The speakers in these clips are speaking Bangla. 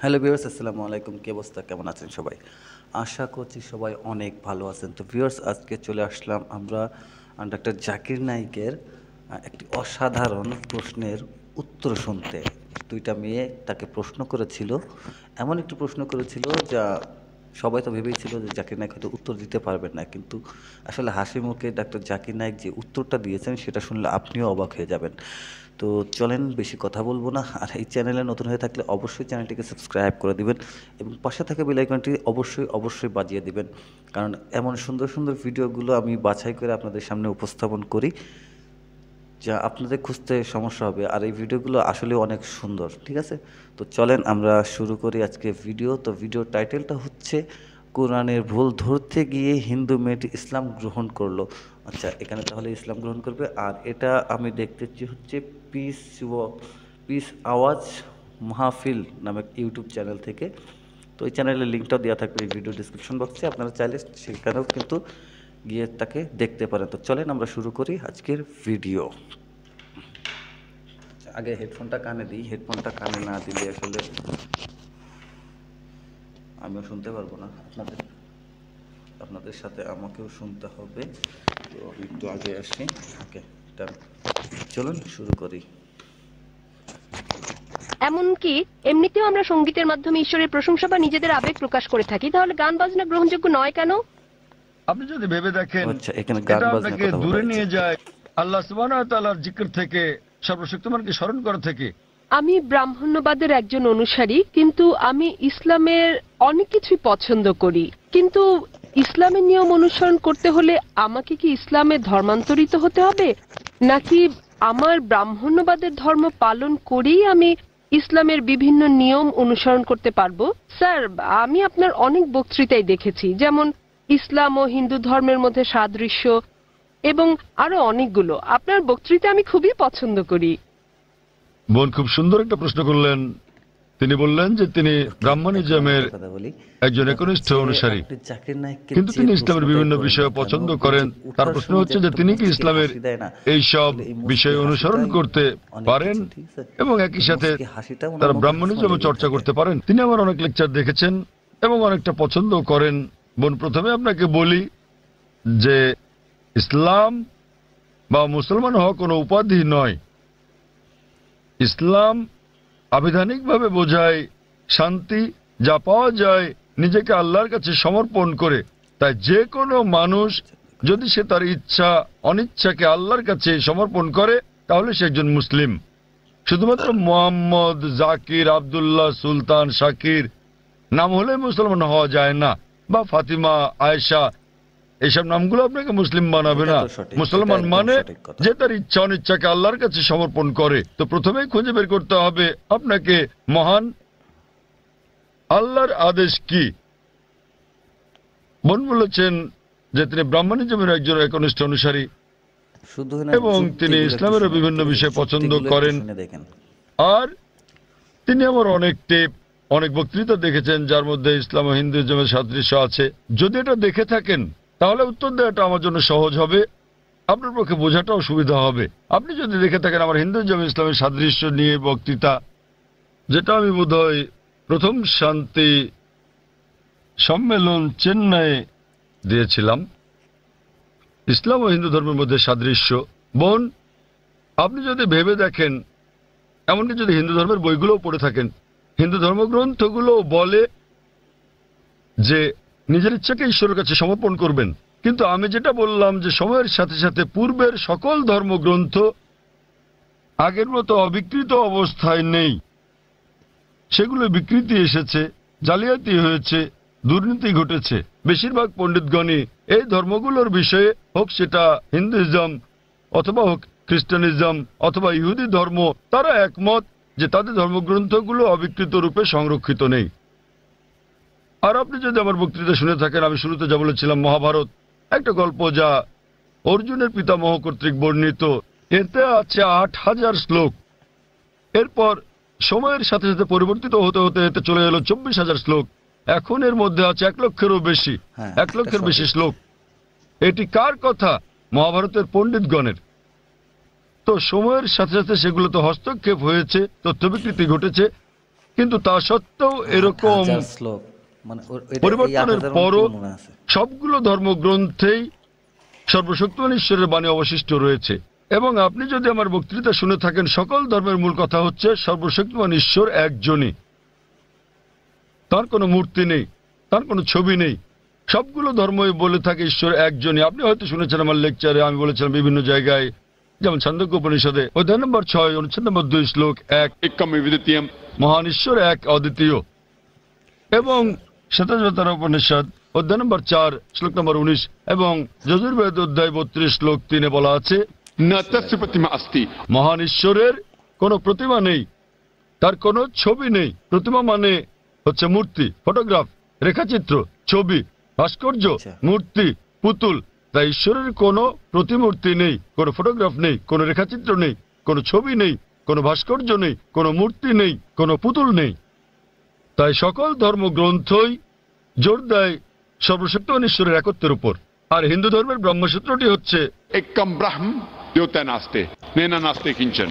হ্যালো ভিউয়ার্স, আসসালামু আলাইকুম। কি অবস্থা, কেমন আছেন সবাই? আশা করছি সবাই অনেক ভালো আছেন। তো ভিউয়ার্স, আজকে চলে আসলাম আমরা ডাক্তার জাকির নাইকের একটি অসাধারণ প্রশ্নের উত্তর শুনতে। দুইটা মেয়ে তাকে প্রশ্ন করেছিল, এমন একটি প্রশ্ন করেছিল যা সবাই তো ভেবেছিল যে জাকির নাইক হয়তো উত্তর দিতে পারবেন না, কিন্তু আসলে হাসি মুখে ডাক্তার জাকির নাইক যে উত্তরটা দিয়েছেন সেটা শুনলে আপনিও অবাক হয়ে যাবেন। তো চলেন, বেশি কথা বলবো না। আর এই চ্যানেলে নতুন হয়ে থাকলে অবশ্যই চ্যানেলটিকে সাবস্ক্রাইব করে দিবেন এবং পাশে থাকা বেল আইকনটি অবশ্যই বাজিয়ে দিবেন, কারণ এমন সুন্দর সুন্দর ভিডিওগুলো আমি বাছাই করে আপনাদের সামনে উপস্থাপন করি যা আপনাদের খুঁজতে সমস্যা হবে। আর এই ভিডিওগুলো আসলে অনেক সুন্দর, ঠিক আছে? তো চলেন আমরা শুরু করি আজকে ভিডিও। তো ভিডিওর টাইটেলটা হচ্ছে কোরআনের ভুল ধরতে গিয়ে হিন্দু মেয়েটি ইসলাম গ্রহণ করলো। আচ্ছা, এখানে তাহলে ইসলাম গ্রহণ করবে। আর এটা আমি দেখতেছি হচ্ছে পিস পিস আওয়াজ মাহফিল নামে ইউটিউব চ্যানেল থেকে। তো এই চ্যানেলের লিঙ্কটাও দেওয়া থাকবে এই ভিডিও ডিসক্রিপশন বক্সে, আপনারা চাইলে সেখানেও কিন্তু গিয়ে তাকে দেখতে পারেন। তো চলেন আমরা শুরু করি আজকের ভিডিও। আগে হেডফোনটা কানে দিই, হেডফোনটা কানে না দিলে আসলে আমিও শুনতে পারবো না, আপনাদের সাথে আমাকেও শুনতে হবে। তো আমি একটু আগে আসি। ওকে, ডান। চলুন শুরু করি। এমনকি এমনিতেও আমরা সঙ্গীতের মাধ্যমে ঈশ্বরের প্রশংসা বা নিজেদের আবেগ প্রকাশ করে থাকি, তাহলে গান বাজনা গ্রহণযোগ্য নয় কেন? আপনি যদি ভেবে দেখেন আচ্ছা, এখানে গান এটা বাজনার আপনাকে কথা বলা দূরে হয়েছে। নিয়ে যায় আল্লাহ সুবহানাহু ওয়া তাআলার জিকির থেকে, সর্বশক্তিমানকে স্মরণ করা থেকে। আমি ব্রাহ্মণ্যবাদের একজন অনুসারী, কিন্তু আমি ইসলামের অনেক কিছুই পছন্দ করি। কিন্তু ইসলামের নিয়ম অনুসরণ করতে হলে আমাকে কি ইসলামে ধর্মান্তরিত হতে হবে, নাকি আমার ব্রাহ্মণ্যবাদের ধর্ম পালন করেই আমি ইসলামের বিভিন্ন নিয়ম অনুসরণ করতে পারবো? স্যার, আমি আপনার অনেক বক্তৃতাই দেখেছি, যেমন ইসলাম ও হিন্দু ধর্মের মধ্যে সাদৃশ্য এবং আরো অনেকগুলো। আপনার বক্তৃতা আমি খুবই পছন্দ করি। বোন খুব সুন্দর একটা প্রশ্ন করলেন। তিনি বললেন যে তিনি ব্রাহ্মণিজমের কথা বলি, একজন একনিষ্ঠ অনুসারী, আপনি জাকির নাইককে কিন্তু যে তিনি ইসলামের প্রশ্নটাই বিভিন্ন করেন বিষয় না কেন, পছন্দ এই করেন। যে তার উঠার প্রশ্ন সময় যে হচ্ছে যে একটা তিনি কি মুচকি ইসলামের হাসি দেয় না, এই সব আসলে এই মুচকি বিষয় অনুসরণ হাসিটাই করতে অনেক পারেন কিছু, ঠিক আছে? এবং একই এই সাথে মুচকি হাসিটা ওনার তারা মধ্যে ব্রাহ্মণিজম সবসময় লেগেই চর্চা থাকে। করতে পারেন। তিনি আমার অনেক লেকচার দেখেছেন এবং অনেকটা পছন্দ করেন। বোন, প্রথমে আপনাকে বলি যে ইসলাম বা মুসলমান হওয়া কোনো উপাধি নয়। ইসলাম আবিধানিকভাবে বোঝায় শান্তি, যা পাওয়া যায় নিজেকে আল্লাহর কাছে সমর্পণ করে। তাই যে কোনো মানুষ যদি সে তার ইচ্ছা অনিচ্ছাকে আল্লাহর কাছে সমর্পণ করে তাহলে সে একজন মুসলিম। শুধুমাত্র মোহাম্মদ, জাকির, আব্দুল্লাহ, সুলতান, শাকির নাম হলে মুসলমান হওয়া যায় না, বা ফাতিমা, আয়েশা, এইসব নামগুলো আপনাকে মুসলিম বানাবে এটা না। তো সঠিক, এটা মুসলমান একদম মানে সঠিক কথা। যে তার ইচ্ছা অনিচ্ছাকে আল্লাহর কাছে সমর্পণ করে। তো প্রথমেই খুঁজে বের করতে হবে আপনাকে মহান আল্লাহর আদেশ কি। বোন বলেছেন যে তিনি ব্রাহ্মণিজমের একজন একনিষ্ঠ অনুসারী শুধু না, এবং তিনি যুক্তিগুলো একটু ইসলামেরও শুনেন, বিভিন্ন ঠিক আছে? বিষয় পছন্দ যুক্তিগুলো একটু করেন। শুনে দেখেন। আর তিনি আমার অনেক টেপ, অনেক বক্তৃতা দেখেছেন যার মধ্যে ইসলাম ও হিন্দুইজমের সাদৃশ্য আছে। যদি এটা দেখে থাকেন তাহলে উত্তর দেওয়াটা আমার জন্য সহজ হবে, আপনার পক্ষে বোঝাটাও সুবিধা হবে। আপনি যদি দেখে থাকেন আমার হিন্দুইজম ইসলামের সাদৃশ্য নিয়ে বক্তৃতা, যেটা আমি বোধহয় প্রথম শান্তি সম্মেলন চেন্নাইয়ে দিয়েছিলাম, ইসলাম ও হিন্দু ধর্মের মধ্যে সাদৃশ্য। বোন, আপনি যদি ভেবে দেখেন, এমনকি যদি হিন্দু ধর্মের বইগুলোও পড়ে থাকেন, হিন্দু ধর্মগ্রন্থগুলো বলে যে নিজের ইচ্ছাকে ঈশ্বরের কাছে সমর্পণ করবেন। কিন্তু আমি যেটা বললাম যে সময়ের সাথে সাথে পূর্বের সকল ধর্মগ্রন্থ আগের মতো অবিকৃত অবস্থায় নেই। সেগুলো বিকৃতি এসেছে, জালিয়াতি হয়েছে, দুর্নীতি ঘটেছে। বেশিরভাগ পণ্ডিতগণই এই ধর্মগুলোর বিষয়ে, হোক সেটা হিন্দুইজম অথবা হোক খ্রিস্টানিজম অথবা ইহুদি ধর্ম, তারা একমত যে তাদের ধর্মগ্রন্থগুলো অবিকৃত রূপে সংরক্ষিত নেই। আর আপনি যদি আমার বক্তৃতা শুনে থাকেন, আমি শুরুতে যা বলেছিলাম, মহাভারত একটা গল্প যা অর্জুনের পিতামহ কর্তৃক বর্ণিত। এতে আছে ৮,০০০ শ্লোক। এরপর সময়ের সাথে সাথে পরিবর্তিত হতে হতে এতে চলে এলো ২৪,০০০ শ্লোক। এখন এর মধ্যে আছে ১,০০,০০০-এরও বেশি, হ্যাঁ, ১,০০,০০০-এর এটা বেশি সঠিক। শ্লোক। এটি কার কথা? মহাভারতের পণ্ডিতগণের। তো সময়ের সাথে সাথে সেগুলোতে হস্তক্ষেপ হয়েছে, তথ্য বিকৃতি ঘটেছে। কিন্তু তা সত্ত্বেও এরকম 1000 শ্লোক মানে এই পরিবর্তনের 8000 পরও মনে আছে। সবগুলো ধর্মগ্রন্থেই সর্বশক্তিমান ঈশ্বরের বাণী অবশিষ্ট রয়েছে। এবং আপনি যদি আমার বক্তৃতা শুনে থাকেন, সকল ধর্মের মূল কথা হচ্ছে সর্বশক্তিমান ঈশ্বর একজনই, তার কোনো মূর্তি নেই, তার কোনো ছবি নেই। সবগুলো ধর্মই বলে থাকে ঈশ্বর একজনই। আপনি হয়তো শুনেছেন আমার লেকচারে, আমি বলেছিলাম বিভিন্ন জায়গায়, যেমন ছান্দোক্য উপনিষদে অধ্যায় নম্বর 6 অনুচ্ছেদ নম্বর 2 শ্লোক 1, एकम विद्वितीयम। মহান ঈশ্বর এক, অদ্বিতীয়। এবং শ্বেতাবতার উপনিষদ অধ্যায় নম্বর 4 শ্লোক নম্বর 19 এবং যজুর্বেদ অধ্যায় 32 শ্লোক 3 বলা আছে, न तस्य प्रतिमा अस्ति। মহান ঈশ্বরের কোনো প্রতিমা নেই, তার কোনো ছবি নেই। প্রতিমা মানে হচ্ছে মূর্তি, ফটোগ্রাফ, রেখাচিত্র, ছবি, ভাস্কর্য, আচ্ছা। মূর্তি, পুতুল। তাই ঈশ্বরের কোনো প্রতিমূর্তি নেই, কোনো ফটোগ্রাফ নেই, কোনো রেখাচিত্র নেই, কোনো ছবি নেই, কোনো ভাস্কর্য নেই, কোনো মূর্তি নেই, কোনো পুতুল নেই। তাই সকল ধর্মগ্রন্থই জোর দেয় সর্বশক্তিমান ঈশ্বরের একত্বের উপর। আর হিন্দু ধর্মের ব্রহ্মসূত্রটি হচ্ছে एकम ब्रह्म द्योतय नास्ते नैना नास्ते किंचन।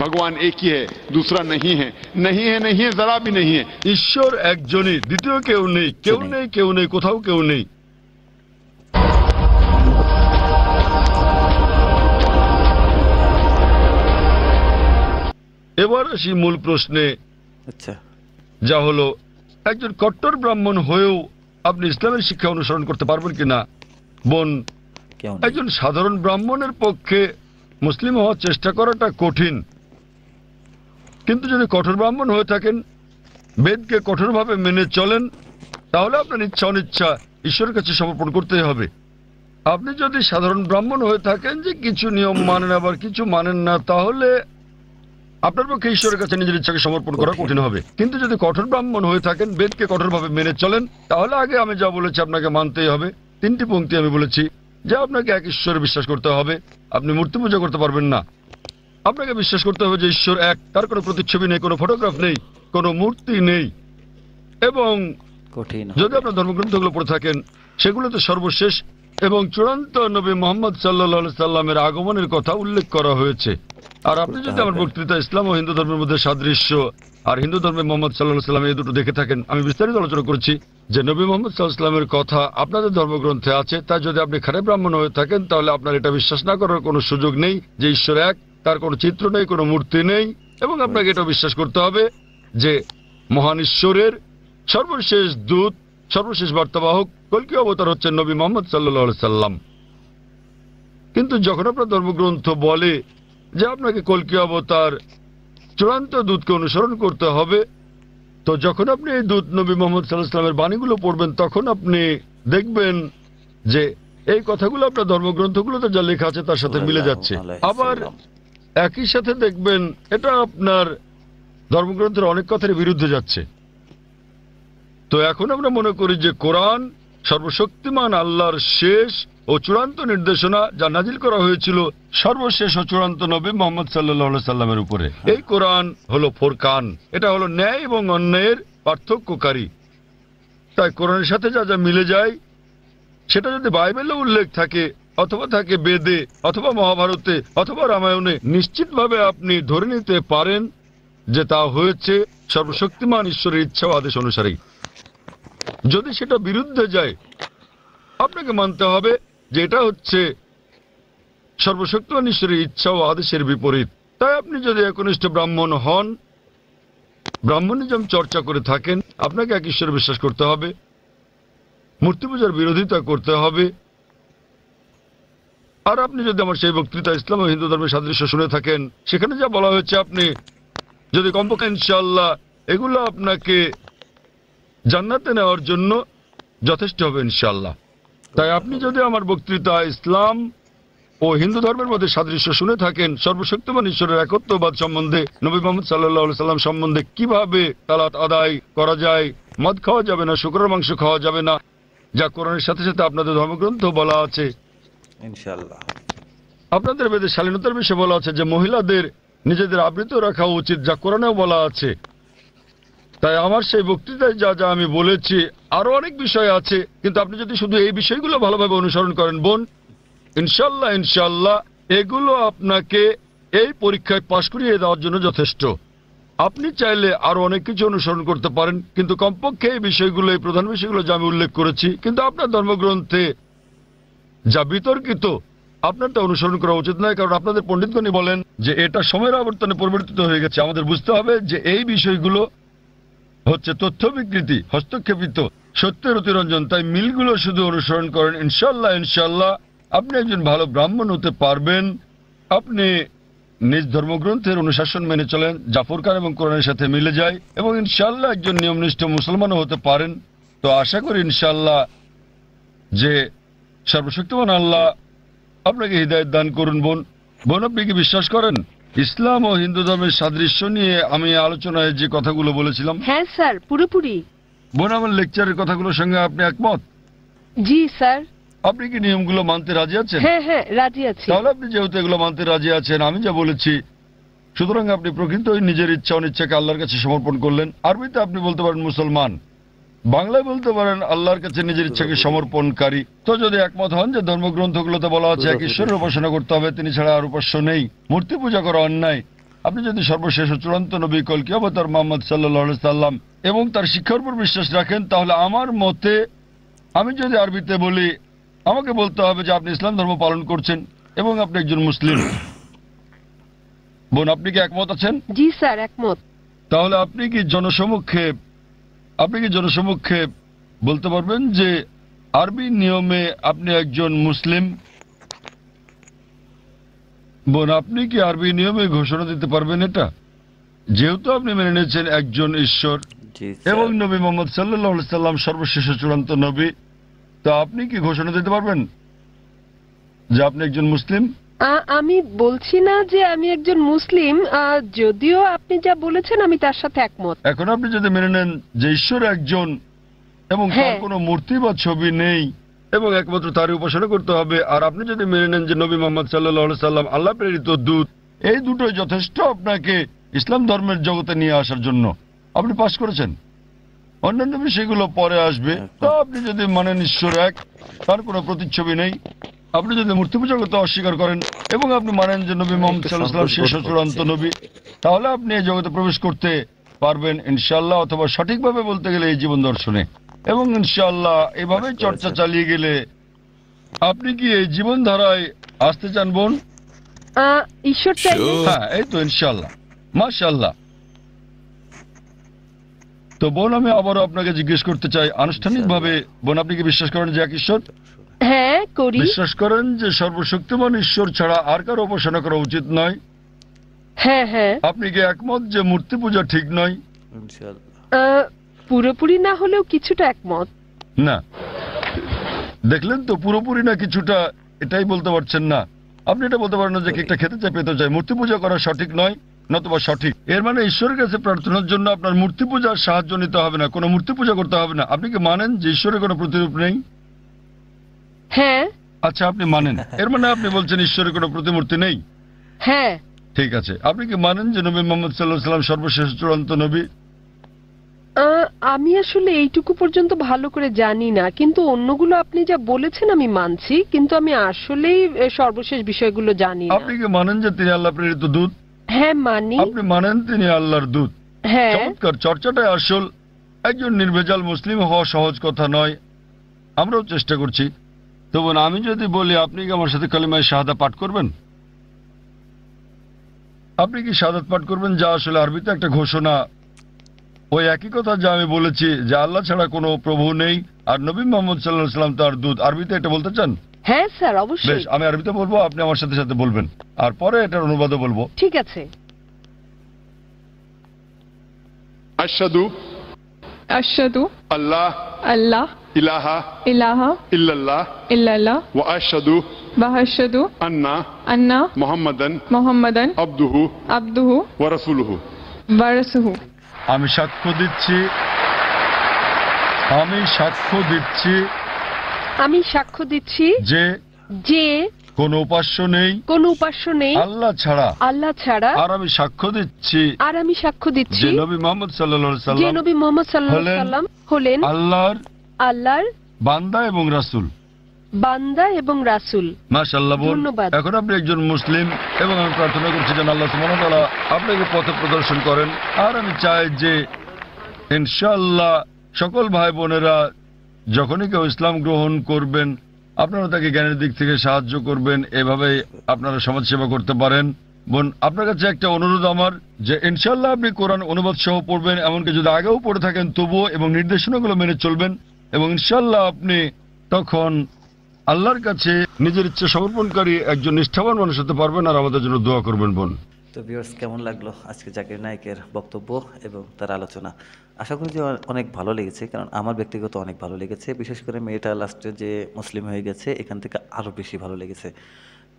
भगवान एक ही है, दूसरा नहीं है, नहीं है, नहीं है, जरा भी नहीं है। ঈশ্বর একজনই, দ্বিতীয় কেউ নেই, কেউ নেই, কেউ নেই, কোথাও কেউ নেই। এবার আসি মূল প্রশ্নে, আচ্ছা, যা হলো একজন কট্টর ব্রাহ্মণ হয়েও আপনি ইসলামের শিক্ষা অনুসরণ করতে পারবেন কিনা। বোন, কেউ নেই। একজন সাধারণ ব্রাহ্মণের পক্ষে মুসলিম হওয়ার চেষ্টা করাটা কঠিন, কিন্তু যদি কঠোর ব্রাহ্মণ হয়ে থাকেন, বেদকে কঠোরভাবে মেনে চলেন, তাহলে আপনার ইচ্ছা অনিচ্ছা ঈশ্বরের কাছে সমর্পণ করতেই হবে। আপনি যদি সাধারণ ব্রাহ্মণ হয়ে থাকেন যে কিছু নিয়ম মানেন আবার কিছু মানেন না, তাহলে আপনার পক্ষে ঈশ্বরের কাছে নিজের ইচ্ছাকে সমর্পণ করা কঠিন হবে। কিন্তু যদি কঠোর ব্রাহ্মণ হয়ে থাকেন, বেদকে কঠোরভাবে মেনে চলেন, তাহলে আগে আমি যা বলেছি আপনাকে মানতেই হবে। 3টি পংক্তি আমি বলেছি যে আপনাকে এক ঈশ্বরে বিশ্বাস করতে হবে, আপনি মূর্তি পূজা করতে পারবেন না। আপনাকে বিশ্বাস করতে হবে যে ঈশ্বর এক, তার কোনো প্রতিচ্ছবি নেই, কোনো ফটোগ্রাফ নেই, কোনো মূর্তি নেই। এবং কঠিন যদি আপনার ধর্মগ্রন্থগুলো পড়ে থাকেন, সেগুলোতে সর্বশেষ এবং চূড়ান্ত নবী মোহাম্মদ সাল্লাল্লাহু আলাইহি সাল্লামের আগমনের কথা উল্লেখ করা হয়েছে। আর আপনি যদি আমার বক্তৃতা ইসলাম ও হিন্দু ধর্মের মধ্যে সাদৃশ্য আর হিন্দু ধর্মে মোহাম্মদ সাল্লাল্লাহু আলাইহি সাল্লাম এই দুটো দেখে থাকেন, আমি বিস্তারিত আলোচনা করেছি যে নবী মোহাম্মদ সাল্লাল্লাহু আলাইহি সাল্লামের কথা আপনাদের ধর্মগ্রন্থে আছে। তাই যদি আপনি খারাপ ব্রাহ্মণ হয়ে থাকেন, তাহলে আপনার এটা বিশ্বাস না করার কোনো সুযোগ নেই যে ঈশ্বর এক, তার কোনো চিত্র নেই, কোনো মূর্তি নেই। এবং আপনাকে এটা বিশ্বাস করতে হবে যে মহান ঈশ্বরের সর্বশেষ দূত, সর্বশেষ বার্তাবাহক কল্কি অবতার হচ্ছেন নবী মোহাম্মদ সাল্লাল্লাহু আলাইহি সাল্লাম। কিন্তু যখন আপনার ধর্মগ্রন্থ বলে যে আপনাকে কল্কি অবতার চূড়ান্ত দূতকে অনুসরণ করতে হবে, তো যখন আপনি এই দূত নবী মোহাম্মদ সাল্লাল্লাহু আলাইহি সাল্লামের বাণীগুলো পড়বেন, তখন আপনি দেখবেন যে এই কথাগুলো আপনার ধর্মগ্রন্থগুলোতে যা লেখা আছে তার সাথে মিলে যাচ্ছে। আবার একই সাথে দেখবেন এটা আপনার ধর্মগ্রন্থের অনেক কথার বিরুদ্ধে যাচ্ছে। তো এখন আমরা মনে করি যে কোরআন সর্বশক্তিমান আল্লাহর শেষ ও চূড়ান্ত নির্দেশনা, যা নাজিল করা হয়েছিল সর্বশেষ ও চূড়ান্ত নবী মোহাম্মদ সাল্লাল্লাহু আলাইহি সাল্লামের উপরে। এই কোরআন হলো ফোরকান, এটা হলো ন্যায় এবং অন্যায়ের পার্থক্যকারী। তাই কোরআনের সাথে যা যা মিলে যায়, সেটা যদি বাইবেলে উল্লেখ থাকে অথবা থাকে বেদে অথবা মহাভারতে অথবা রামায়ণে, নিশ্চিতভাবে আপনি ধরে নিতে পারেন যে তা হয়েছে সর্বশক্তিমান ঈশ্বরের ইচ্ছা ও আদেশ অনুসারেই। যদি সেটা বিরুদ্ধে যায়, আপনাকে মানতে হবে যে এটা হচ্ছে সর্বশক্তিমান ঈশ্বরের ইচ্ছা ও আদেশের বিপরীত। তাই আপনি যদি একনিষ্ঠ ব্রাহ্মণ হন, ব্রাহ্মণিজম চর্চা করে থাকেন, আপনাকে এক ঈশ্বরে বিশ্বাস করতে হবে, মূর্তি পূজার বিরোধিতা করতে হবে। আর আপনি যদি আমার সেই বক্তৃতা ইসলাম ও হিন্দু ধর্মের সাদৃশ্য শুনে থাকেন, সেখানে যা বলা হয়েছে, আপনি যদি কমপক্ষে ইনশাআল্লাহ এগুলো আপনাকে জান্নাতে নেওয়ার জন্য যথেষ্ট হবে ইনশাআল্লাহ। তাই আপনি যদি আমার বক্তৃতা ইসলাম ও হিন্দু ধর্মের মধ্যে সাদৃশ্য শুনে থাকেন, সর্বশক্তিমান ঈশ্বরের একত্ববাদ সম্বন্ধে, নবী মুহাম্মদ সাল্লাল্লাহু আলাইহি সাল্লাম সম্বন্ধে, কিভাবে সালাত আদায় করা যায়, মদ খাওয়া যাবে না, শুকরের মাংস খাওয়া যাবে না, যা কোরআনের সাথে সাথে আপনাদের ধর্মগ্রন্থ বলা আছে, ইনশাআল্লাহ আপনাদের বেদে শালীনতার বিষয়ে বলা আছে যে মহিলাদের নিজেদের আবৃত রাখা উচিত, যা কোরআনেও বলা আছে। তাই আমার সেই বক্তৃতায় যা যা আমি বলেছি, আরো অনেক বিষয় আছে, কিন্তু আপনি যদি শুধু এই বিষয়গুলো ভালোভাবে অনুসরণ করেন বোন, ইনশাল্লাহ ইনশাল্লাহ এগুলো আপনাকে এই পরীক্ষায় পাশ করিয়ে দেওয়ার জন্য যথেষ্ট। আপনি চাইলে আরো অনেক কিছু অনুসরণ করতে পারেন, কিন্তু কমপক্ষে এই বিষয়গুলো, এই প্রধান বিষয়গুলো যা আমি উল্লেখ করেছি, কিন্তু আপনার ধর্মগ্রন্থে যা বিতর্কিত আপনারটা অনুসরণ করা উচিত নয়, কারণ আপনাদের পণ্ডিতগণই বলেন যে এটা সময়ের আবর্তনে পরিবর্তিত হয়ে গেছে। আমাদের বুঝতে হবে যে এই বিষয়গুলো হচ্ছে তথ্য বিকৃতি, হস্তক্ষেপিত, সত্যের অতিরঞ্জন। তাই মিলগুলো শুধু অনুসরণ করেন, ইনশাল্লাহ ইনশাল্লাহ আপনি একজন ভালো ব্রাহ্মণ হতে পারবেন। আপনি নিজ ধর্মগ্রন্থের অনুশাসন মেনে চলেন, জাফর খান এবং কোরআনের সাথে মিলে যায়, এবং ইনশাল্লাহ একজন নিয়মনিষ্ঠ মুসলমানও হতে পারেন। তো আশা করি ইনশাল্লাহ যে সর্বশক্তিমান আল্লাহ আপনাকে হৃদায়ত দান করুন। বোন, আপনি কি বিশ্বাস করেন ইসলাম ও হিন্দু ধর্মের সাদৃশ্য নিয়ে আমি আলোচনায় যে কথাগুলো বলেছিলাম? হ্যাঁ স্যার, পুরোপুরি। বোন, আমার লেকচারের কথাগুলোর সঙ্গে আপনি একমত? জি স্যার। আপনি কি নিয়মগুলো মানতে রাজি আছেন? হ্যাঁ হ্যাঁ, রাজি আছি। তাহলে আপনি যেহেতু এগুলো মানতে রাজি আছেন, আমি যা বলেছি, সুতরাং আপনি প্রকৃতই নিজের ইচ্ছা অনিচ্ছাকে আল্লাহর কাছে সমর্পণ করলেন। আরবিতে আপনি বলতে পারেন মুসলমান, বাংলায় বলতে পারেন আল্লাহর কাছে নিজের ইচ্ছাকে সমর্পণকারী। তো যদি একমত হন যে ধর্মগ্রন্থগুলোতে বলা আছে এক ঈশ্বরের উপাসনা করতে হবে, তিনি ছাড়া আর উপাস্য নেই, মূর্তি পূজা করা অন্যায়, আপনি যদি সর্বশেষ ও চূড়ান্ত নবী কলকি অবতার মুহাম্মদ সাল্লাল্লাহু আলাইহি সাল্লাম এবং তার শিক্ষার উপর বিশ্বাস রাখেন, তাহলে আমার মতে, আমি যদি আরবিতে বলি, আমাকে বলতে হবে যে আপনি ইসলাম ধর্ম পালন করছেন এবং আপনি একজন মুসলিম। বোন, আপনি কি একমত আছেন? জি স্যার, একমত। তাহলে আপনি কি জনসমক্ষে বলতে পারবেন যে আরবি নিয়মে আপনি একজন মুসলিম? বোন, আপনি কি আরবি নিয়মে ঘোষণা দিতে পারবেন এটা, যেহেতু আপনি মেনে নিয়েছেন একজন ঈশ্বর এবং নবী মুহাম্মদ সাল্লাল্লাহু আলাইহি সাল্লাম সর্বশেষ চূড়ান্ত নবী, তো আপনি কি ঘোষণা দিতে পারবেন যে আপনি একজন মুসলিম? আমি বলছি না যে আমি একজন মুসলিম, যদিও আপনি যা বলেছেন আমি তার সাথে একমত। এখন আপনি যদি মেনে নেন যে ঈশ্বর একজন এবং তার কোনো মূর্তি বা ছবি নেই এবং একমাত্র তারই উপাসনা করতে হবে, আর আপনি যদি মেনে নেন যে নবী মুহাম্মদ সাল্লাল্লাহু আলাইহি সাল্লাম আল্লাহ প্রেরিত দূত, এই দুটোই যথেষ্ট আপনাকে ইসলাম ধর্মের জগতে নিয়ে আসার জন্য, আপনি পাস করেছেন। অন্যান্য বিষয়গুলো পরে আসবে। তো আপনি যদি মানেন ঈশ্বর এক, তার কোনো প্রতিচ্ছবি নেই, আপনি যদি মূর্তি পূজা করতে অস্বীকার করেন এবং আপনি মানেন যে নবী মুহাম্মদ সাল্লাল্লাহু আলাইহি ওয়াসাল্লাম শেষ ও চূড়ান্ত নবী, তাহলে আপনি এই জগতে প্রবেশ করতে পারবেন ইনশাআল্লাহ, অথবা সঠিকভাবে বলতে গেলে এই জীবন দর্শনে। এবং ইনশাআল্লাহ এভাবে চর্চা চালিয়ে গেলে আপনি কি এই জীবন ধারায় আসতে চান বোন? ঈশ্বর চাইলে হ্যাঁ, এই তো ইনশাআল্লাহ, মাশাআল্লাহ। তো বোন, আমি আবারও আপনাকে জিজ্ঞেস করতে চাই আনুষ্ঠানিকভাবে, বোন, আপনি কি বিশ্বাস করেন যে এক ঈশ্বর? হ্যাঁ করি। বিশ্বাস করেন যে সর্বশক্তিমান ঈশ্বর ছাড়া আর কারো উপাসনা করা উচিত নয়? হ্যাঁ হ্যাঁ। আপনি কি একমত যে মূর্তি পূজা ঠিক নয়? পুরোপুরি না হলেও কিছুটা একমত। না, দেখলেন তো, পুরোপুরি না কিছুটা, এটাই বলতে পারছেন না। আপনি এটা বলতে পারেন না যে কেকটা খেতে চাই, পেতে চাই, মূর্তি পূজা করা সঠিক নয়, নতুবা সঠিক। এর মানে ঈশ্বরের কাছে প্রার্থনার জন্য আপনার মূর্তি পূজার সাহায্য নিতে হবে না, কোনো মূর্তি পূজা করতে হবে না। আপনি কি মানেন যে ঈশ্বরের কোনো প্রতিরূপ নেই? হ্যাঁ। আচ্ছা, আপনি মানেন, এর মানে আপনি বলছেন ঈশ্বরের কোনো প্রতিমূর্তি নেই? হ্যাঁ। ঠিক আছে। আপনি কি মানেন যে নবী মুহাম্মদ সাল্লাল্লাহু আলাইহি ওয়াসাল্লাম সর্বশেষ চূড়ান্ত নবী? আমি আসলে এইটুকু পর্যন্ত ভালো করে জানি না, কিন্তু অন্যগুলো আপনি যা বলেছেন আমি মানছি, কিন্তু আমি আসলেই সর্বশেষ বিষয়গুলো জানি না। আপনি কি মানেন যে তিনি আল্লাহ প্রেরিত দূত? হ্যাঁ মানি। আপনি মানেন তিনি আল্লাহর দূত? হ্যাঁ। চমৎকার, চর্চাটাই আসল। একজন নির্ভেজাল মুসলিম হওয়া সহজ কথা নয়, আমরাও চেষ্টা করছি। তো বোন, আমি যদি বলি আপনি কি আমার সাথে কালিমায়ে শাহাদা পাঠ করবেন? আপনি কি শাহাদাত পাঠ করবেন, যা আসলে আরবিতে একটা ঘোষণা, ওই একই কথা যা আমি বলেছি যে আল্লাহ ছাড়া কোনো প্রভু নেই আর নবী মুহাম্মদ সাল্লাল্লাহু আলাইহি ওয়াসাল্লাম তার দূত, আরবিতে এটা বলতে চান? হ্যাঁ স্যার, অবশ্যই। বেশ, আমি আরবিতে বলবো, আপনি আমার সাথে সাথে বলবেন, আর পরে এটার অনুবাদও বলবো। ঠিক আছে। अशहदु अशहदु अल्लाह अल्लाह इलाहा इलाहा इल्लल्लाह इल्लल्लाह व अशहदु व अशहदु अन्ना अन्ना मुहम्मदन मुहम्मदन अब्दुहु अब्दुहु व रसूलुहु। व रसूलुहु। আমি সাক্ষ্য দিচ্ছি, আমি সাক্ষ্য দিচ্ছি আমি সাক্ষ্য দিচ্ছি যে যে কোনো উপাস্য নেই, কোনো উপাস্য নেই আল্লাহ ছাড়া, আল্লাহ ছাড়া, আর আমি সাক্ষ্য দিচ্ছি আর আমি সাক্ষ্য দিচ্ছি যে নবী মুহাম্মদ সাল্লাল্লাহু আলাইহি যে সাল্লাম নবী মুহাম্মদ সাল্লাল্লাহু আলাইহি সাল্লাম হলেন আল্লাহর আল্লাহর বান্দা এবং রাসূল। বান্দা এবং রাসূল। মাশাআল্লাহ বোন, ধন্যবাদ। এখন আপনি একজন মুসলিম এবং আমি প্রার্থনা করছি যেন আল্লাহ সুবহানাহু ওয়া তাআলা আপনাকে পথ প্রদর্শন করেন। আর আমি চাই যে ইনশাআল্লাহ সকল ভাই বোনেরা যখনই কেউ ইসলাম গ্রহণ করবেন আপনারা তাকে জ্ঞানের দিক থেকে সাহায্য করবেন, এভাবেই আপনারা সমাজসেবা করতে পারেন। বোন, আপনার কাছে একটা অনুরোধ আমার যে ইনশাআল্লাহ আপনি কোরআন অনুবাদ সহ পড়বেন, এমনকি যদি আগেও পড়ে থাকেন তবুও, এবং নির্দেশনাগুলো মেনে চলবেন, এবং ইনশাআল্লাহ আপনি তখন আল্লাহর কাছে নিজের ইচ্ছা সমর্পণকারী একজন নিষ্ঠাবান মানুষ হতে পারবেন। আর আমাদের জন্য দোয়া করবেন বোন। তো ভিউয়ার্স, কেমন লাগলো আজকে জাকির নায়েকের বক্তব্য এবং তার আলোচনা? আশা করি যে অনেক ভালো লেগেছে, কারণ আমার ব্যক্তিগত অনেক ভালো লেগেছে। বিশেষ করে মেয়েটা লাস্টে যে মুসলিম হয়ে গেছে এখান থেকে আরও বেশি ভালো লেগেছে।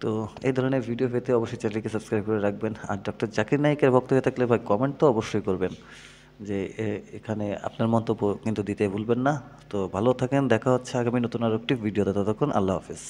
তো এই ধরনের ভিডিও পেতে অবশ্যই চ্যানেলকে সাবস্ক্রাইব করে রাখবেন। আর ডক্টর জাকির নায়েকের বক্তব্য থাকলে ভাই কমেন্ট তো অবশ্যই করবেন, যে এখানে আপনার মন্তব্য কিন্তু দিতে ভুলবেন না। তো ভালো থাকেন, দেখা হচ্ছে আগামী নতুন আর একটি ভিডিওতে। ততক্ষণ আল্লাহ হাফেজ।